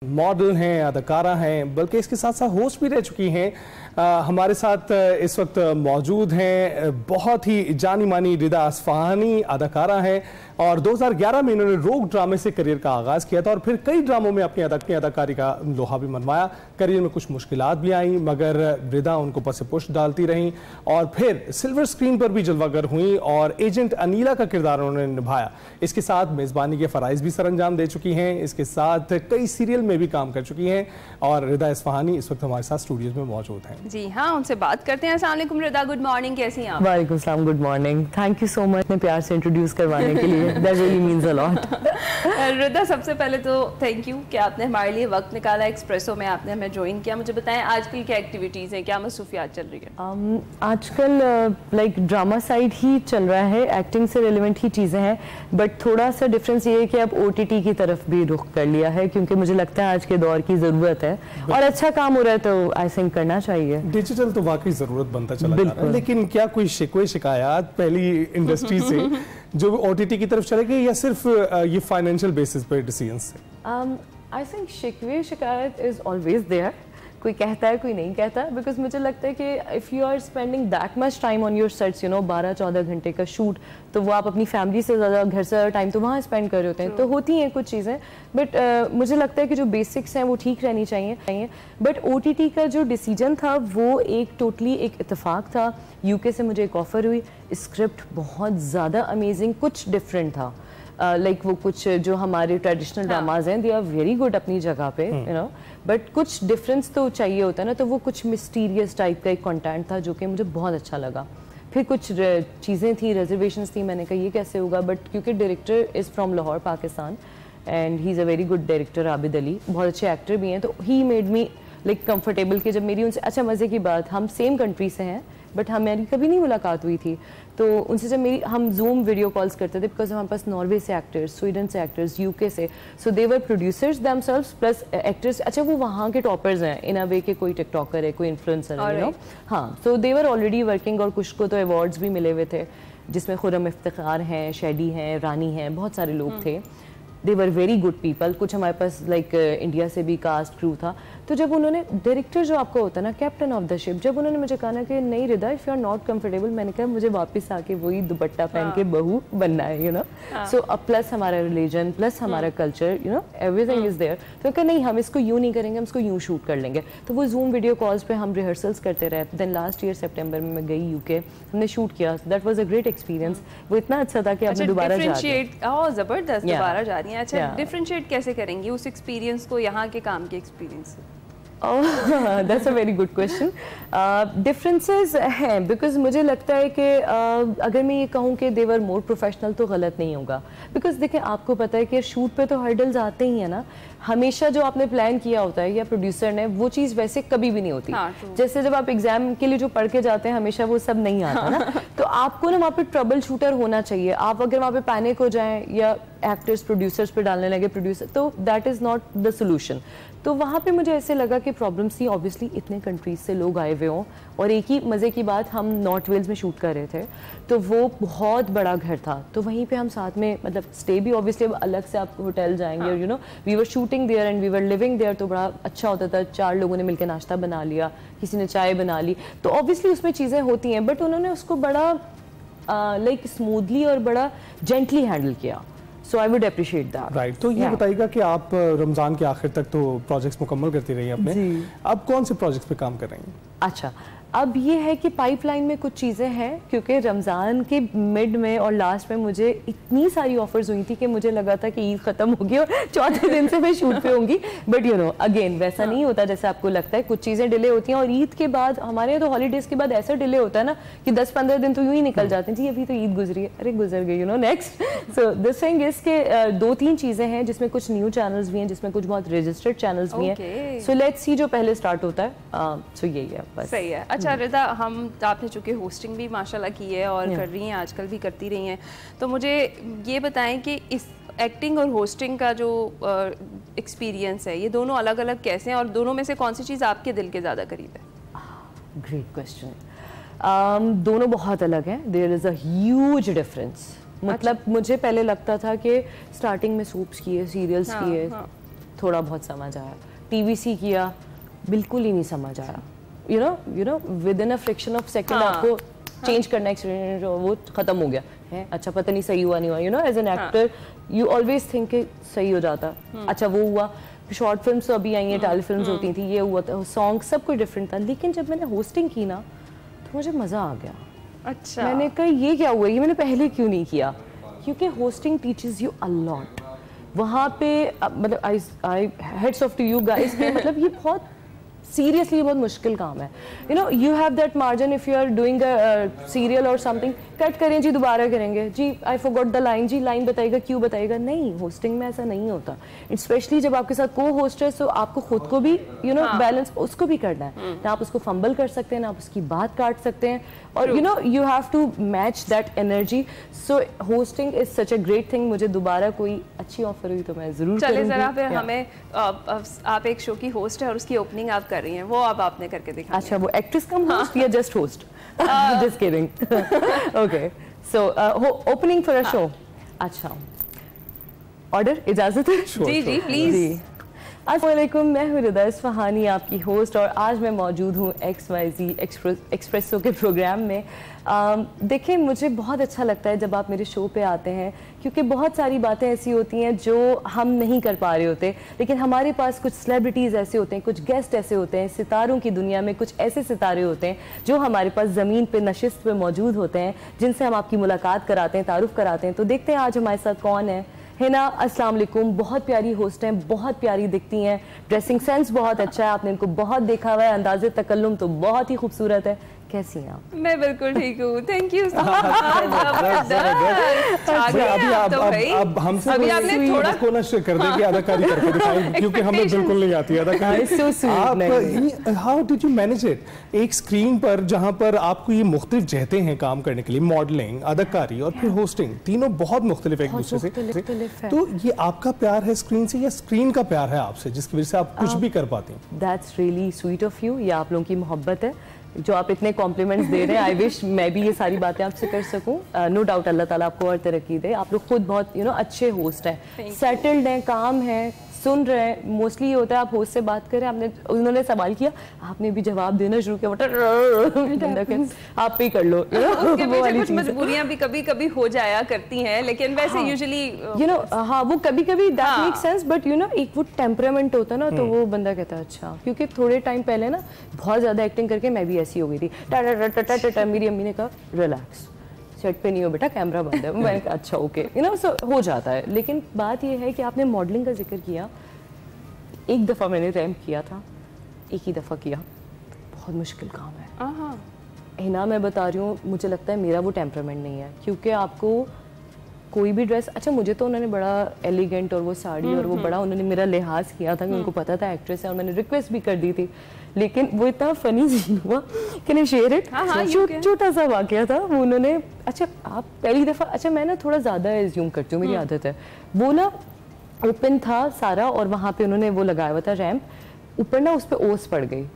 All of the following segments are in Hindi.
मॉडल हैं, अदाकारा हैं, बल्कि इसके साथ साथ होस्ट भी रह चुकी हैं। हमारे साथ इस वक्त मौजूद हैं बहुत ही जानी मानी रिदा असफहानी अदाकारा हैं और 2011 में इन्होंने रोग ड्रामे से करियर का आगाज किया था और फिर कई ड्रामों में अपनी अदाकारी का लोहा भी मनवाया। करियर में कुछ मुश्किलात भी आई मगर रिदा उनको पसे पुश डालती रहीं और फिर सिल्वर स्क्रीन पर भी जलवागर हुई और एजेंट अनीला का किरदार उन्होंने निभाया। इसके साथ मेज़बानी के फ़राइज़ भी सर अंजाम दे चुकी हैं, इसके साथ कई सीरियल में भी काम कर चुकी हैं और रिदा असफहानी इस वक्त हमारे साथ स्टूडियोज में मौजूद हैं। जी हाँ, उनसे बात करते हैं। अस्सलाम वालेकुम रिदा, गुड मॉर्निंग, कैसी हैं आप? वालेकुम सलाम, good morning. Thank you so much इतने प्यार से इंट्रोड्यूस करवाने के लिए, that really means a lot. Rida, सबसे पहले तो थैंक यू कि आपने हमारे लिए वक्त निकाला, एक्सप्रेसो में आपने हमें ज्वाइन किया। मुझे बताएं आजकल क्या एक्टिविटीज़ हैं, क्या मसरूफियात चल रही है? आजकल लाइक ड्रामा साइड ही चल रहा है, एक्टिंग से रिलेवेंट ही चीज़ें हैं, बट थोड़ा सा डिफरेंस ये है कि अब OTT की तरफ भी रुख कर लिया है क्योंकि मुझे लगता है आज के दौर की ज़रूरत है और अच्छा काम हो रहा है तो आई थिंक करना चाहिए। डिजिटल तो वाकई जरूरत बनता चला जा रहा है, लेकिन क्या कोई शिकायत पहली इंडस्ट्री से जो OTT की तरफ चले गई या सिर्फ ये फाइनेंशियल बेसिस पर डिसीजन से? आई थिंक शिकायत इज ऑलवेज देयर, कोई कहता है कोई नहीं कहता, बिकॉज मुझे लगता है कि if you are spending that much time on your sets, you know 12-14 घंटे का शूट, तो वो आप अपनी फैमिली से ज़्यादा घर से ज़्यादा टाइम तो वहाँ स्पेंड कर रहे होते हैं, तो होती हैं कुछ चीज़ें, बट मुझे लगता है कि जो बेसिक्स हैं वो ठीक रहनी चाहिए। बट OTT का जो डिसीजन था वो एक टोटली एक इत्तेफाक था। UK से मुझे एक ऑफ़र हुई, स्क्रिप्ट बहुत ज़्यादा अमेजिंग, कुछ डिफरेंट था, लाइक वो कुछ जो हमारे ट्रेडिशनल ड्रामाज हैं दे आर वेरी गुड अपनी जगह पे, यू नो, बट कुछ डिफरेंस तो चाहिए होता है ना, तो वो कुछ मिस्टीरियस टाइप का एक कंटेंट था जो कि मुझे बहुत अच्छा लगा। फिर कुछ चीज़ें थी, रिजर्वेशंस थी, मैंने कहा ये कैसे होगा, बट क्योंकि director is from Lahore Pakistan and he is a very good director, Abid Ali, बहुत अच्छे एक्टर भी हैं, तो he made me like comfortable कि जब मेरी उनसे, अच्छा मज़े की बात, हम सेम कंट्री से हैं बट हमारी कभी नहीं मुलाकात हुई थी, तो उनसे जब मेरी, हम जूम वीडियो कॉल्स करते थे बिकॉज हमारे पास नॉर्वे से एक्टर्स, स्वीडन से एक्टर्स, UK से, सो दे वर प्रोड्यूसर्स देमसेल्व्स प्लस एक्टर्स। अच्छा वो वहाँ के टॉपर्स हैं इन अ वे के, कोई टिकटॉकर है, कोई इन्फ्लुएंसर है, यू नो, हाँ, सो दे वर ऑलरेडी वर्किंग और कुछ को तो अवार्ड्स भी मिले हुए थे जिसमें खुर्रम इफ्तिखार हैं, शेडी हैं, रानी हैं, बहुत सारे लोग थे। दे वर वेरी गुड पीपल। कुछ हमारे पास लाइक इंडिया से भी कास्ट क्रू था। तो जब उन्होंने, डायरेक्टर जो आपका होता है ना, कैप्टन ऑफ द शिप, जब उन्होंने मुझे कहा ना कि नहीं Rida if you are not comfortable, मैंने कहा मुझे वापस आके वही दुपट्टा पहन के बहू बनना है, यू नो, सो प्लस हमारा रिलीजन प्लस हमारा culture, you know, everything is there. तो कहा नहीं हम इसको यूँ नहीं करेंगे, हम इसको यूँ शूट कर लेंगे। तो वो जूम वीडियो कॉल्स पे हम रिहर्सल्स करते रहे। देन लास्ट ईयर सितंबर में मैं गई UK, हमने शूट किया, that was a great experience. वो इतना अच्छा था कि आपने दोबारा ज़बरदस्त दोबारा जा रही हैं। अच्छा, डिफरेंशिएट कैसे करेंगी उस एक्सपीरियंस को यहाँ के काम के एक्सपीरियंस से? That's a very good question. Differences हैं बिकॉज मुझे लगता है कि अगर मैं ये कहूँ कि देवर मोर प्रोफेशनल तो गलत नहीं होगा, बिकॉज देखिए आपको पता है कि शूट पे तो हर्डल्स आते ही हैं ना, हमेशा जो आपने प्लान किया होता है या प्रोड्यूसर ने, वो चीज़ वैसे कभी भी नहीं होती। जैसे जब आप एग्जाम के लिए जो पढ़ के जाते हैं हमेशा वो सब नहीं आता ना, तो आपको ना वहाँ पे ट्रबल शूटर होना चाहिए। आप अगर वहाँ पे पैनिक हो जाएं या एक्टर्स प्रोड्यूसर्स पे डालने लगे प्रोड्यूसर, तो that is not the solution. तो वहाँ पे मुझे ऐसे लगा कि प्रॉब्लम्स थी, ऑब्वियसली इतने कंट्रीज से लोग आए हुए हों, और एक ही मज़े की बात, हम नॉर्थ वेल्स में शूट कर रहे थे, तो वो बहुत बड़ा घर था, तो वहीं पे हम साथ में मतलब स्टे भी ऑब्वियसली अलग से आप होटल जाएंगे, और you know we were shooting there and we were living there, तो बड़ा अच्छा होता था। 4 लोगों ने मिलकर नाश्ता बना लिया, किसी ने चाय बना ली, तो ऑब्वियसली उसमें चीज़ें होती हैं, बट उन्होंने उसको बड़ा लाइक स्मूथली और बड़ा जेंटली हैंडल किया। So I would appreciate that. Right. तो ये बताइएगा कि आप रमज़ान के आखिर तक तो प्रोजेक्ट्स मुकम्मल करती रही हैं अपने, अब कौन से प्रोजेक्ट्स पे काम कर रही हैं? अच्छा, अब ये है कि पाइपलाइन में कुछ चीज़ें हैं, क्योंकि रमज़ान के मिड में और लास्ट में मुझे इतनी सारी ऑफर्स हुई थी कि मुझे लगा था कि ईद ख़त्म होगी और चौथे दिन से मैं शूट पे होंगी, बट यू नो अगेन वैसा नहीं होता जैसे आपको लगता है, कुछ चीज़ें डिले होती हैं। और ईद के बाद हमारे यहाँ तो हॉलीडेज़ के बाद ऐसा डिले होता है ना कि 10-15 दिन तो यूँ ही निकल जाते हैं, जी अभी तो ईद गुजरी है, अरे गुजर गई, you know, next. So this thing is के 2-3 चीज़ें हैं जिसमें कुछ न्यू चैनल्स भी हैं, जिसमें कुछ बहुत रजिस्टर्ड चैनल्स भी हैं। सो लेट्स सी जो पहले स्टार्ट होता है, सो यही है बस। सही है। अच्छा रिदा, आपने चूँकि होस्टिंग भी माशाल्लाह की है और कर रही हैं, आजकल भी करती रही हैं, तो मुझे ये बताएं कि इस एक्टिंग और होस्टिंग का जो एक्सपीरियंस है, ये दोनों अलग अलग कैसे हैं और दोनों में से कौन सी चीज़ आपके दिल के ज़्यादा करीब है? Great question. दोनों बहुत अलग हैं, there is a huge difference. मतलब मुझे पहले लगता था कि स्टार्टिंग में सूप्स किए, सीरियल्स किए, थोड़ा बहुत समझ आया, TVC किया, बिल्कुल ही नहीं समझ आया। You know with in a friction of second आपको चेंज करना एक्सपीरियंस वो खत्म हो गया है। अच्छा पता नहीं सही हुआ नहीं हुआ, you know as an actor you always think कि सही हो जाता। अच्छा वो हुआ, शॉर्ट फिल्म्स तो अभी आई हैं, टेली फिल्म्स होती थी, ये हुआ था, सॉन्ग सब कुछ डिफरेंट था। लेकिन जब मैंने होस्टिंग की ना तो मुझे मज़ा आ गया। अच्छा, मैंने कहा ये क्या हुआ, ये मैंने पहले क्यों नहीं किया, क्योंकि hosting teaches you a lot. वहाँ पे मतलब I hats off to you guys के मतलब ये बहुत सीरियसली बहुत मुश्किल काम है। You know you have that margin if you are doing a serial or something, cut करें जी दोबारा करेंगे जी, आई फॉरगॉट द लाइन जी, लाइन बताएगा क्यों बताएगा, नहीं होस्टिंग में ऐसा नहीं होता। स्पेशली जब आपके साथ को होस्ट है तो आपको खुद को भी यू नो बैलेंस उसको भी करना है, ना आप उसको फंबल कर सकते हैं ना आप उसकी बात काट सकते हैं, और you know you have to match that energy. So hosting is such a great thing. मुझे दोबारा कोई अच्छी ऑफर हुई तो मैं जरूर चले जरा फिर हमें आप एक शो की होस्ट है और उसकी ओपनिंग आप कर रही हैं, वो अब आपने करके दिखाया। अच्छा वो एक्ट्रेस कम होस्ट या just host? Just kidding. Okay. So opening for a show. अच्छा. Order इजाज़त है? जी जी प्लीज। अस्सलामुअलैकुम, मैं हूँ रिदा इस्फहानी आपकी होस्ट, और आज मैं मौजूद हूँ XYZ एक्सप्रेसो के प्रोग्राम में। देखिए मुझे बहुत अच्छा लगता है जब आप मेरे शो पे आते हैं, क्योंकि बहुत सारी बातें ऐसी होती हैं जो हम नहीं कर पा रहे होते, लेकिन हमारे पास कुछ सेलिब्रिटीज़ ऐसे होते हैं, कुछ गेस्ट ऐसे होते हैं, सितारों की दुनिया में कुछ ऐसे सितारे होते हैं जो हमारे पास ज़मीन पे नशिस्त पे मौजूद होते हैं, जिनसे हम आपकी मुलाकात कराते हैं, तारुफ कराते हैं। तो देखते हैं आज हमारे साथ कौन है। हिना, अस्सलाम वालेकुम, बहुत प्यारी होस्ट हैं, बहुत प्यारी दिखती हैं, ड्रेसिंग सेंस बहुत अच्छा है, आपने इनको बहुत देखा हुआ है, अंदाज़े तकल्लुम तो बहुत ही खूबसूरत है। कैसी हैं आप? मैं बिल्कुल ठीक हूँ, थैंक यू। अभी हमसे अभी आपने थोड़ा कोशिश कर दे कि अदाकारी करके दिखाएं, क्योंकि हमें बिल्कुल नहीं आती अदाकारी। आप how did you manage it? एक स्क्रीन पर जहां पर आपको ये मुख्तलिफ जहते हैं काम करने के लिए, मॉडलिंग, अदाकारी और फिर होस्टिंग, तीनों बहुत मुख्तलिफ एक दूसरे से। तो ये आपका प्यार है स्क्रीन से या स्क्रीन का प्यार है आपसे, जिसकी वजह से आप कुछ भी कर पाते हैं? That's really sweet of you. ये आप लोगों की मोहब्बत है जो आप इतने कॉम्प्लीमेंट्स दे रहे हैं। आई विश मैं भी ये सारी बातें आपसे कर सकूं। नो डाउट अल्लाह ताला आपको और तरक्की दे। आप लोग खुद बहुत अच्छे होस्ट हैं, सेटल्ड हैं, काम हैं, सुन रहे हैं। मोस्टली ये होता है आप होस्ट से बात करें, आपने उन्होंने सवाल किया, आपने भी जवाब देना शुरू किया, आप पे कर लो। उसके पीछे कुछ मजबूरियां भी कभी कभी हो जाया करती हैं, लेकिन वैसे यूजुअली हाँ वो कभी कभी दैट मेक सेंस, बट एक वो टेम्परामेंट होता है ना, तो वो बंदा कहता है अच्छा। क्योंकि थोड़े टाइम पहले ना बहुत ज्यादा एक्टिंग करके मैं भी ऐसी हो गई थी। मेरी अम्मी ने कहा रिलैक्स, सेट पे नहीं हो बेटा, कैमरा बंद है। मैंने कहा अच्छा ओके, सो हो जाता है। लेकिन बात ये है कि आपने मॉडलिंग का जिक्र किया, एक दफ़ा मैंने रैम्प किया था, एक ही दफ़ा किया, बहुत मुश्किल काम है। हिना मैं बता रही हूँ, मुझे लगता है मेरा वो टेम्परामेंट नहीं है, क्योंकि आपको कोई भी ड्रेस, अच्छा मुझे तो उन्होंने बड़ा एलिगेंट और वो साड़ी और वो बड़ा उन्होंने मेरा लिहाज किया था कि उनको पता था एक्ट्रेस है, और मैंने रिक्वेस्ट भी कर दी थी। लेकिन वो इतना फनी सीन हुआ कि नहीं शेयर इट, छोटा सा वाकया था। वो उन्होंने, अच्छा आप पहली दफ़ा, अच्छा मैं ना थोड़ा ज़्यादा एज्यूम करती हूँ, मेरी आदत है। वो ना ओपन था सारा और वहाँ पे उन्होंने वो लगाया हुआ था रैम्प, ऊपर ना उस पर ओस पड़ गई।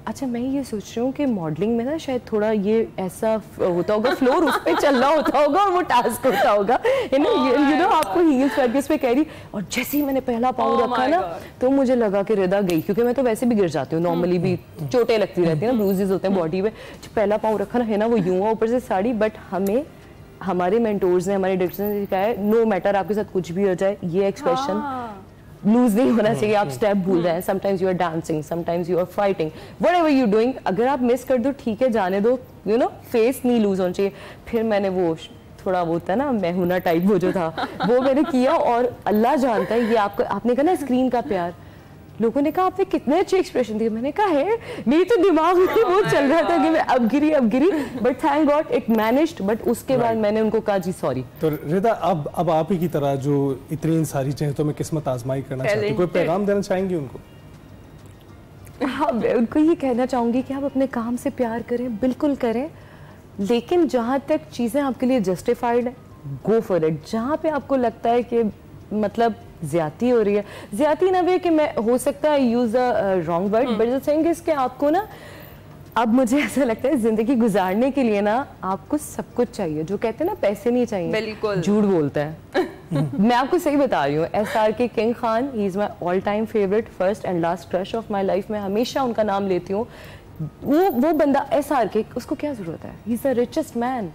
अच्छा मैं ये सोच रही हूँ कि मॉडलिंग में ना शायद थोड़ा ये ऐसा होता होगा, फ्लोर उस पर चलना होता होगा और वो टास्क होता होगा, यू नो आपको हील्स करके उस पर कह रही। और जैसे ही मैंने पहला पाँव रखा ना, तो मुझे लगा कि रिदा गई, क्योंकि मैं तो वैसे भी गिर जाती हूँ, नॉर्मली भी चोटें लगती रहती है ना, ब्रूजेस होते हैं बॉडी में। पहला पाँव रखा ना है ना, वो यूँ हुआ ऊपर से साड़ी। बट हमें हमारे मेंटोर्स ने, हमारे डायरेक्टर्स ने सिखाया है, नो मैटर आपके साथ कुछ भी हो जाए, ये एक्सप्रेशन लूज नहीं होना चाहिए। आप स्टेप भूल रहे हैं, sometimes you are dancing, sometimes you are fighting, whatever you doing, अगर आप मिस कर दो ठीक है, जाने दो, फेस नहीं लूज होना चाहिए। फिर मैंने वो थोड़ा वो होता है ना, मैं हूं ना टाइप, वो जो था वो मैंने किया, और अल्लाह जानता है ये आपको, आपने कहा ना स्क्रीन का प्यार, लोगों ने कहा आपने कितने अच्छे एक्सप्रेशन दिए। मैंने कहा है, मेरी तो दिमाग में वो चल रहा था कि मैं अब गिरी, but thank God it managed. But उसके बाद मैंने उनको कहा जी सॉरी। तो रिदा, अब आप ही की तरह जो इतनी सारी जहतों में किस्मत आजमाई करना चाहती है, कोई पैगाम देना चाहेंगी उनको? हाँ, मैं उनको ये कहना चाहूँगी कि आप अपने काम से प्यार करें, बिल्कुल करें, लेकिन जहाँ तक चीज़ें आपके लिए जस्टिफाइड है, गो फॉर इट। जहाँ पे आपको लगता है कि मतलब ज्यादती हो रही है, ज्यादती ना वे कि मैं हो सकता है use the wrong word, but the thing is कि आपको ना अब मुझे ऐसा लगता है जिंदगी गुजारने के लिए ना आपको सब कुछ चाहिए, जो कहते हैं ना पैसे नहीं चाहिए, बिल्कुल झूठ बोलता है। मैं आपको सही बता रही हूँ, SRK king Khan, he is my all time favourite, first and last crush of my life. मैं हमेशा उनका नाम लेती हूँ। वो बंदा SRK, उसको क्या जरूरत है, he is the richest man,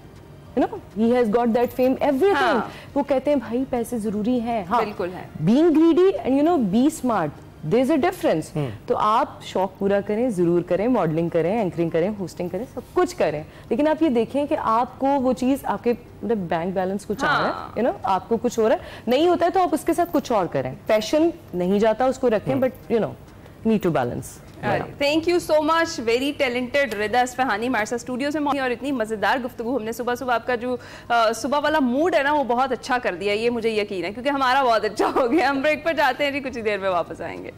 you know, he has got that fame, everything. वो कहते हैं भाई पैसे जरूरी हैं, हाँ बिल्कुल है, being greedy and you know be smart, there is a difference. तो आप शौक पूरा करें, जरूर करें, मॉडलिंग करें, एंकरिंग करें, होस्टिंग करें, सब कुछ करें, लेकिन आप ये देखें कि आपको वो चीज, आपके मतलब बैंक बैलेंस कुछ आ रहा है, यू नो, आपको कुछ हो रहा है, नहीं होता है तो आप उसके साथ कुछ और करें। पैशन नहीं जाता, उसको रखें, but you know need to balance. Thank you so much, very talented Rida Isfahani हमारे साथ स्टूडियो से मौजूद, और इतनी मज़ेदार गुफ्तगू हमने सुबह सुबह आपका जो सुबह वाला मूड है ना वो बहुत अच्छा कर दिया, ये मुझे यकीन है, क्योंकि हमारा बहुत अच्छा हो गया। हम ब्रेक पर जाते हैं जी, कुछ ही देर में वापस आएंगे।